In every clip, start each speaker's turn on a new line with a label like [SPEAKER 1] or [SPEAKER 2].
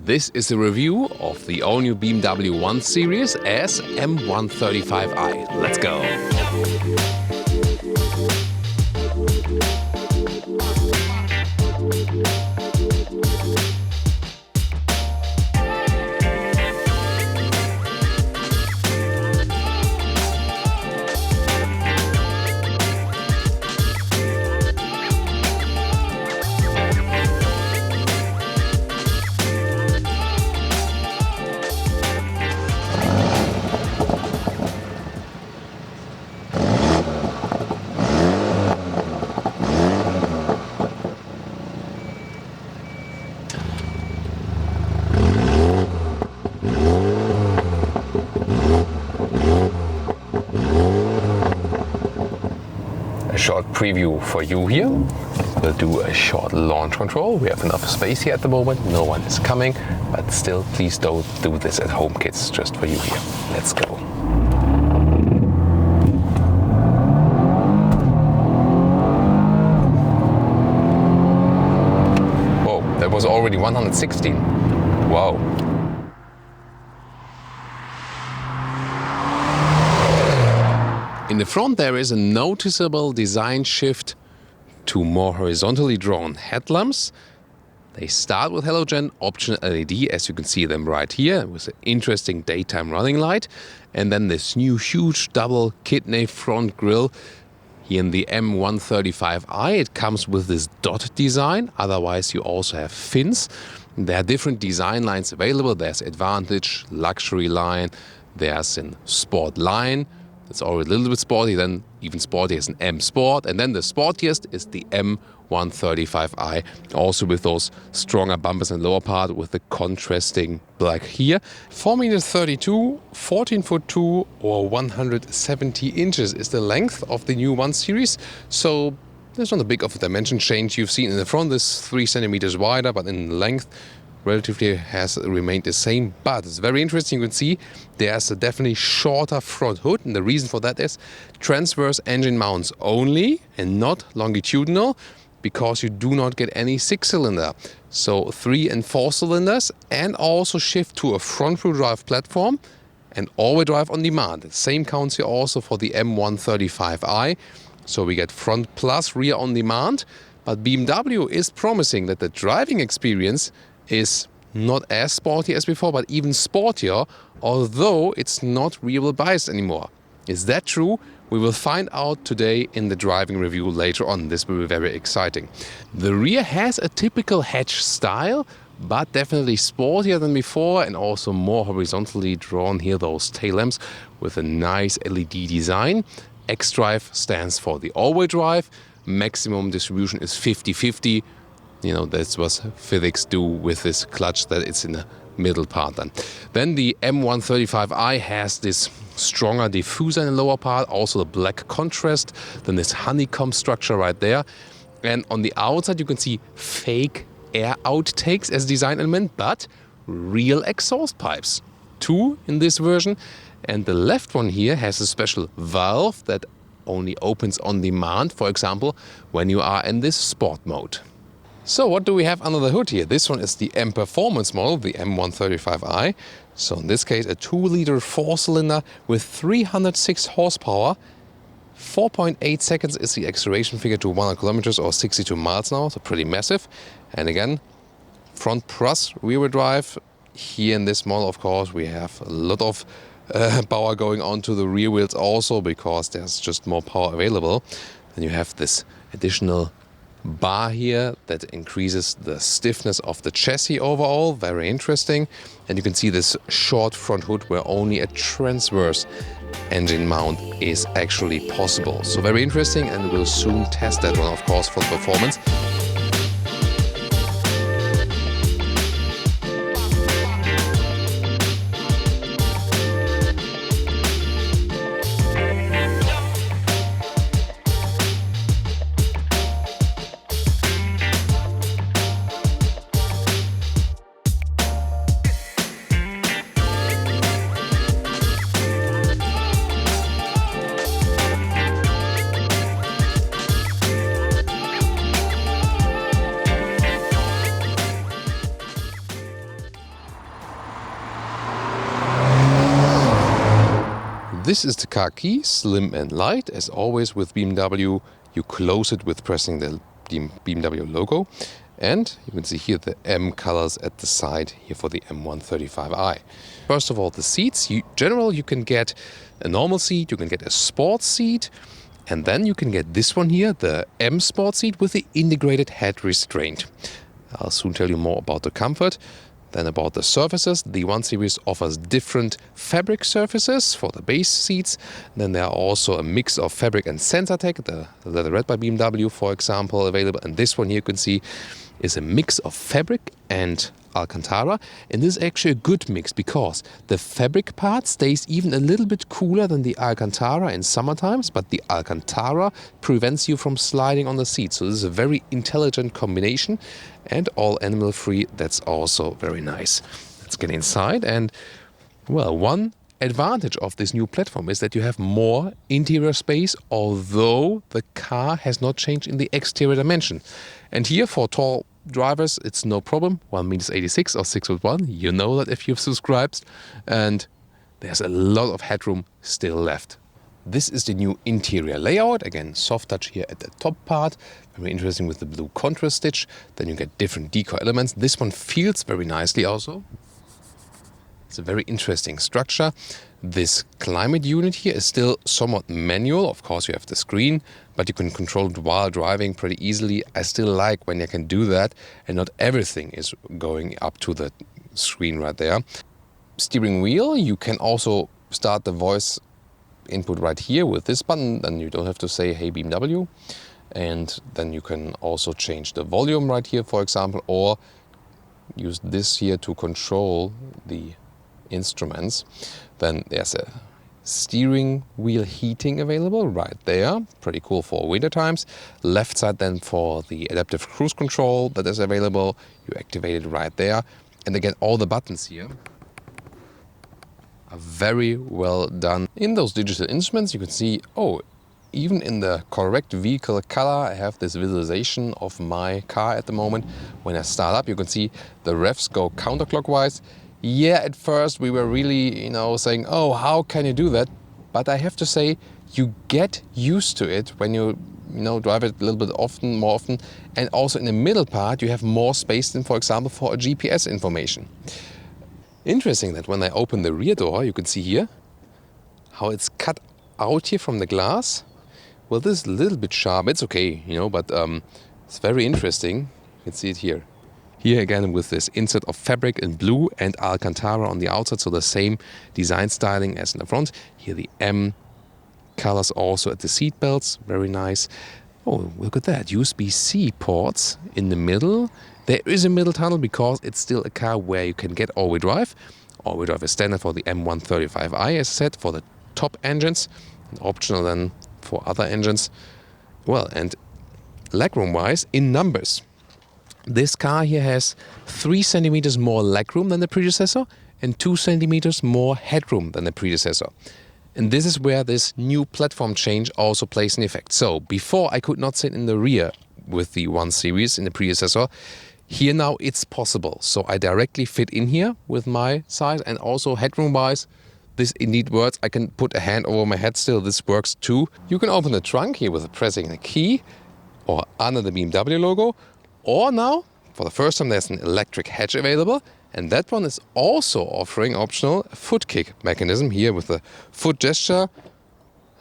[SPEAKER 1] This is a review of the all-new BMW 1 Series as M135i. Let's go! A short preview for you here. We'll do a short launch control. We have enough space here at the moment. No one is coming, but still, please don't do this at home, kids. Just for you here. Let's go. Whoa, that was already 116. Wow. In the front there is a noticeable design shift to more horizontally drawn headlamps. They start with halogen, optional LED, as you can see them right here, with an interesting daytime running light. And then this new huge double kidney front grille here in the M135i. It comes with this dot design, otherwise you also have fins. There are different design lines available. There's Advantage, Luxury line, there's an Sport line. It's already a little bit sporty, then even sporty as an M Sport. And then the sportiest is the M135i, also with those stronger bumpers in the lower part with the contrasting black here. 4.32 m, 14'2", or 170 inches is the length of the new 1 Series. So there's not a big of a dimension change. You've seen in the front is 3 centimeters wider, but in length relatively has remained the same. But it's very interesting. You can see there's a definitely shorter front hood, and the reason for that is transverse engine mounts only and not longitudinal, because you do not get any 6-cylinder. So 3 and 4 cylinders, and also shift to a front-wheel drive platform and all-wheel drive on demand. The same counts here also for the M135i. So we get front plus rear on demand, but BMW is promising that the driving experience is not as sporty as before, but even sportier, although it's not rear-wheel biased anymore. Is that true? We will find out today in the driving review later on. This will be very exciting. The rear has a typical hatch style, but definitely sportier than before, and also more horizontally drawn here, those tail lamps with a nice LED design. X-Drive stands for the all-wheel drive. Maximum distribution is 50-50. You know, that's what physics do with this clutch, that it's in the middle part then. Then the M135i has this stronger diffuser in the lower part, also the black contrast, then this honeycomb structure right there. And on the outside you can see fake air outtakes as design element, but real exhaust pipes. 2 in this version. And the left one here has a special valve that only opens on demand, for example, when you are in this sport mode. So what do we have under the hood here? This one is the M Performance model, the M135i. So in this case, a 2-liter 4-cylinder with 306 horsepower. 4.8 seconds is the acceleration figure to 100 kilometers or 62 miles an hour, so pretty massive. And again, front plus rear-wheel drive. Here in this model, of course, we have a lot of power going on to the rear wheels also, because there's just more power available. Then you have this additional bar here that increases the stiffness of the chassis overall. Very interesting. And you can see this short front hood where only a transverse engine mount is actually possible. So very interesting, and we'll soon test that one, of course, for performance. This is the car key, slim and light. As always with BMW, you close it with pressing the BMW logo. And you can see here the M colors at the side here for the M135i. First of all, the seats. Generally, you can get a normal seat, you can get a sports seat, and then you can get this one here, the M Sport seat with the integrated head restraint. I'll soon tell you more about the comfort. Then about the surfaces, the 1 Series offers different fabric surfaces for the base seats. Then there are also a mix of fabric and Sensatec, the leatherette by BMW, for example, available. And this one here you can see is a mix of fabric and Alcantara. And this is actually a good mix because the fabric part stays even a little bit cooler than the Alcantara in summer times, but the Alcantara prevents you from sliding on the seat. So this is a very intelligent combination and all animal free. That's also very nice. Let's get inside. And well, one advantage of this new platform is that you have more interior space, although the car has not changed in the exterior dimension. And here for tall drivers, it's no problem. 1.86 m or 6'1". You know that if you've subscribed. And there's a lot of headroom still left. This is the new interior layout. Again, soft touch here at the top part. Very interesting with the blue contrast stitch. Then you get different decor elements. This one feels very nicely also. It's a very interesting structure. This climate unit here is still somewhat manual. Of course, you have the screen, but you can control it while driving pretty easily. I still like when you can do that and not everything is going up to the screen right there. Steering wheel, you can also start the voice input right here with this button. Then you don't have to say, hey BMW. And then you can also change the volume right here, for example, or use this here to control the instruments. Then there's a steering wheel heating available right there. Pretty cool for winter times. Left side then for the adaptive cruise control that is available. You activate it right there. And again, all the buttons here are very well done. In those digital instruments, you can see, oh, even in the correct vehicle color, I have this visualization of my car at the moment. When I start up, you can see the revs go counterclockwise. Yeah, at first we were really, saying, oh, how can you do that? But I have to say, you get used to it when you, drive it a little bit more often. And also in the middle part, you have more space than, for example, for a GPS information. Interesting that when I open the rear door, you can see here how it's cut out here from the glass. Well, this is a little bit sharp. It's okay, but it's very interesting. You can see it here. Here again with this insert of fabric in blue and Alcantara on the outside, so the same design styling as in the front. Here the M colors also at the seat belts, very nice. Oh, look at that, USB-C ports in the middle. There is a middle tunnel because it's still a car where you can get all-wheel drive. All-wheel drive is standard for the M135i, as I said, for the top engines, and optional then for other engines. Well, and legroom-wise, in numbers, this car here has 3 centimeters more legroom than the predecessor and 2 centimeters more headroom than the predecessor. And this is where this new platform change also plays an effect. So before I could not sit in the rear with the 1 Series in the predecessor. Here now it's possible. So I directly fit in here with my size, and also headroom wise, this indeed works. I can put a hand over my head still. This works too. You can open the trunk here with pressing a key or under the BMW logo. Or now, for the first time, there's an electric hatch available. And that one is also offering optional foot kick mechanism here with the foot gesture.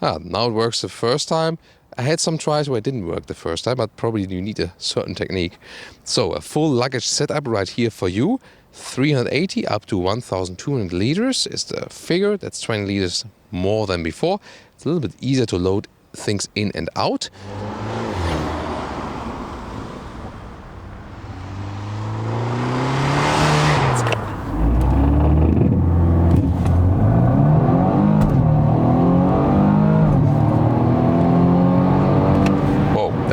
[SPEAKER 1] Now it works the first time. I had some tries where it didn't work the first time, but probably you need a certain technique. So a full luggage setup right here for you. 380 up to 1,200 liters is the figure. That's 20 liters more than before. It's a little bit easier to load things in and out.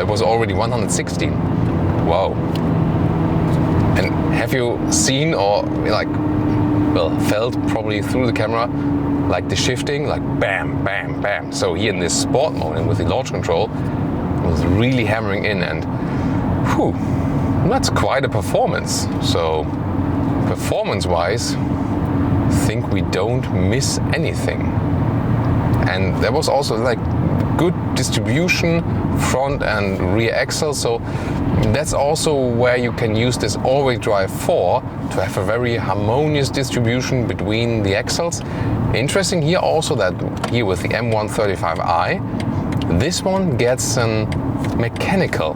[SPEAKER 1] Was already 116. Wow. And have you seen or felt probably through the camera like the shifting, like bam, bam, bam. So here in this sport mode and with the launch control, it was really hammering in, and that's quite a performance. So performance wise, I think we don't miss anything. and there was also like good distribution front and rear axle, so that's also where you can use this all-wheel drive for, to have a very harmonious distribution between the axles. Interesting here also that here with the M135i, this one gets a mechanical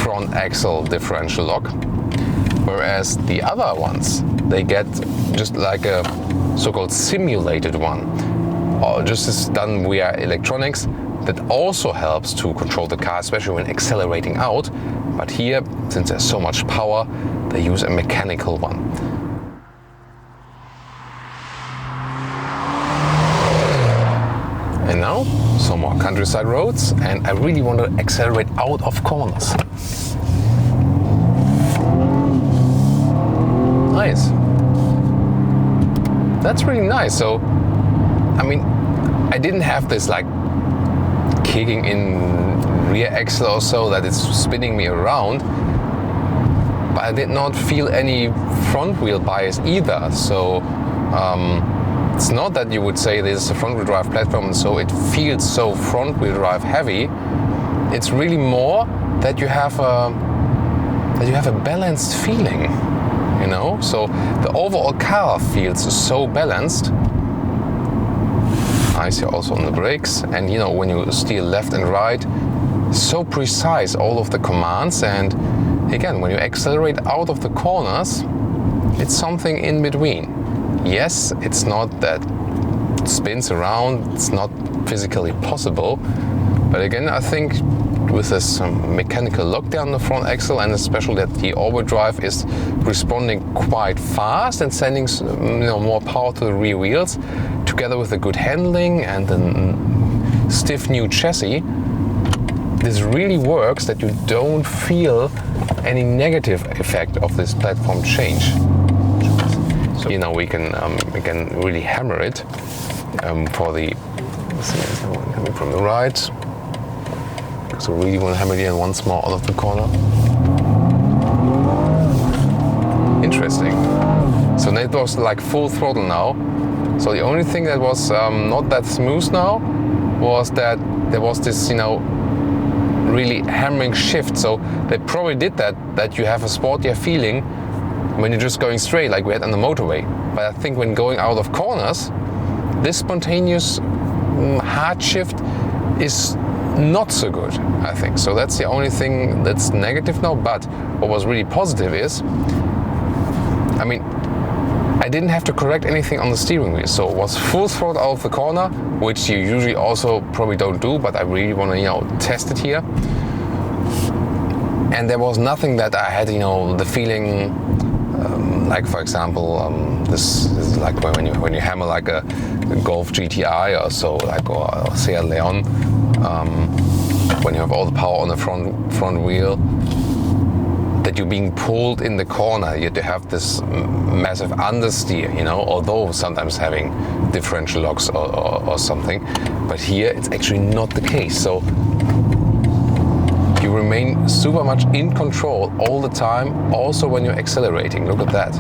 [SPEAKER 1] front axle differential lock, whereas the other ones, they get just like a so-called simulated one, or just is done via electronics. That also helps to control the car, especially when accelerating out. But here, since there's so much power, they use a mechanical one. And now, some more countryside roads, and I really want to accelerate out of corners. Nice. That's really nice. So, I mean, I didn't have this like kicking in rear axle or so that it's spinning me around, but I did not feel any front wheel bias either. So it's not that you would say this is a front wheel drive platform and so it feels so front wheel drive heavy. It's really more that you have a balanced feeling, you know. So the overall car feels so balanced. Nice here also on the brakes, and you know, when you steer left and right, so precise all of the commands. And again, when you accelerate out of the corners, it's something in between. Yes, it's not that it spins around, it's not physically possible, but again, I think with this mechanical lockdown on the front axle, and especially that the all-wheel drive is responding quite fast and sending more power to the rear wheels, together with the good handling and the stiff new chassis, this really works that you don't feel any negative effect of this platform change. So you know, we can really hammer it for the coming from the right. So really want to hammer it in once more out of the corner. Interesting. So that was like full throttle now. So the only thing that was not that smooth now was that there was this, you know, really hammering shift. So they probably did that you have a sportier feeling when you're just going straight like we had on the motorway. But I think when going out of corners, this spontaneous hard shift is not so good, I think. So that's the only thing that's negative now. But what was really positive is, I mean, I didn't have to correct anything on the steering wheel. So it was full throttle out of the corner, which you usually also probably don't do, but I really want to, you know, test it here. And there was nothing that I had, you know, the feeling, like for example, this is like when you hammer like a Golf GTI or so, like or Seat Leon. When you have all the power on the front wheel, that you're being pulled in the corner, you have to have this massive understeer, you know, although sometimes having differential locks or something. But here it's actually not the case. So you remain super much in control all the time, also when you're accelerating. Look at that.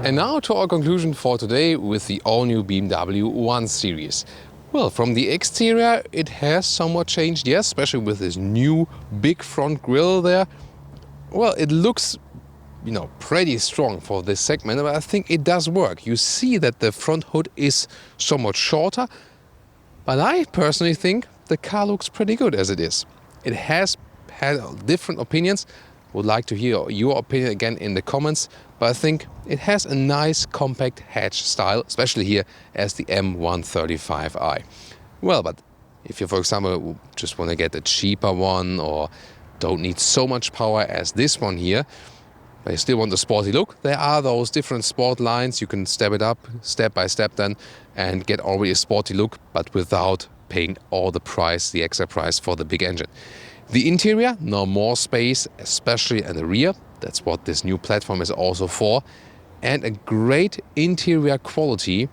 [SPEAKER 1] And now to our conclusion for today with the all-new BMW 1 Series. Well, from the exterior it has somewhat changed, yes, especially with this new big front grille there. Well, it looks, you know, pretty strong for this segment, but I think it does work. You see that the front hood is somewhat shorter, but I personally think the car looks pretty good as it is. It has had different opinions. Would like to hear your opinion again in the comments, but I think it has a nice compact hatch style, especially here as the M135i. Well, but if you, for example, just want to get a cheaper one or don't need so much power as this one here, but you still want the sporty look, there are those different sport lines. You can step it up step by step then and get already a sporty look, but without paying all the extra price for the big engine. The interior, now more space, especially in the rear. That's what this new platform is also for. And a great interior quality.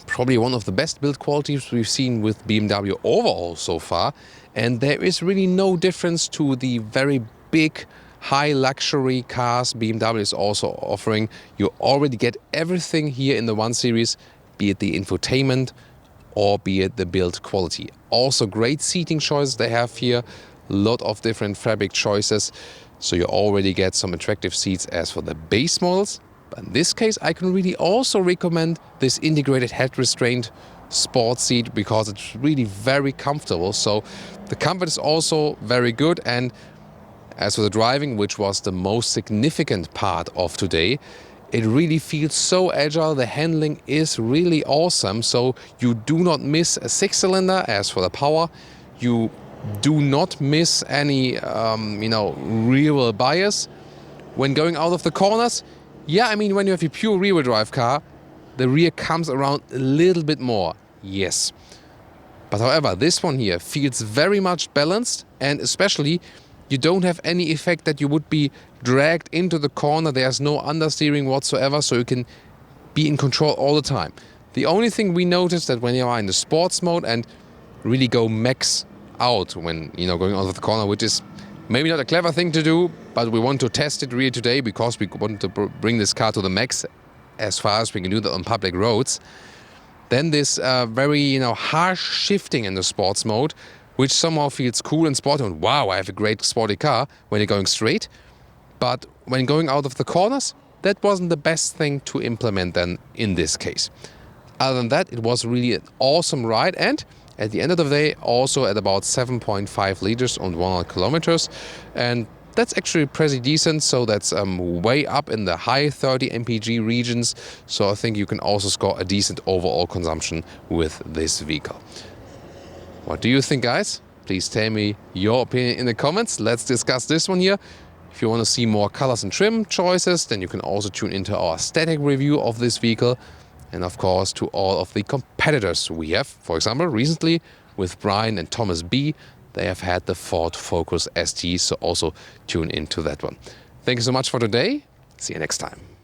[SPEAKER 1] Probably one of the best build qualities we've seen with BMW overall so far. And there is really no difference to the very big high luxury cars BMW is also offering. You already get everything here in the 1 Series, be it the infotainment or be it the build quality. Also great seating choices they have here, a lot of different fabric choices, so you already get some attractive seats as for the base models. But in this case, I can really also recommend this integrated head restraint sport seat because it's really very comfortable. So the comfort is also very good, and as for the driving, which was the most significant part of today, it really feels so agile. The handling is really awesome. So you do not miss a 6-cylinder as for the power. You do not miss any, rear-wheel bias. When going out of the corners, yeah, I mean, when you have a pure rear-wheel drive car, the rear comes around a little bit more, yes. But however, this one here feels very much balanced, and especially you don't have any effect that you would be dragged into the corner. There's no understeering whatsoever, so you can be in control all the time. The only thing we noticed that when you are in the sports mode and really go max out when going out of the corner, which is maybe not a clever thing to do, but we want to test it really today because we want to bring this car to the max as far as we can do that on public roads. Then this very harsh shifting in the sports mode, which somehow feels cool and sporty. And wow, I have a great sporty car when you're going straight. But when going out of the corners, that wasn't the best thing to implement then in this case. Other than that, it was really an awesome ride, and at the end of the day, also at about 7.5 liters on 100 kilometers. And that's actually pretty decent, so that's way up in the high 30 mpg regions. So I think you can also score a decent overall consumption with this vehicle. What do you think, guys? Please tell me your opinion in the comments. Let's discuss this one here. If you want to see more colors and trim choices, then you can also tune into our static review of this vehicle. And of course, to all of the competitors we have. For example, recently with Brian and Thomas B, they have had the Ford Focus ST, so also tune into that one. Thank you so much for today. See you next time.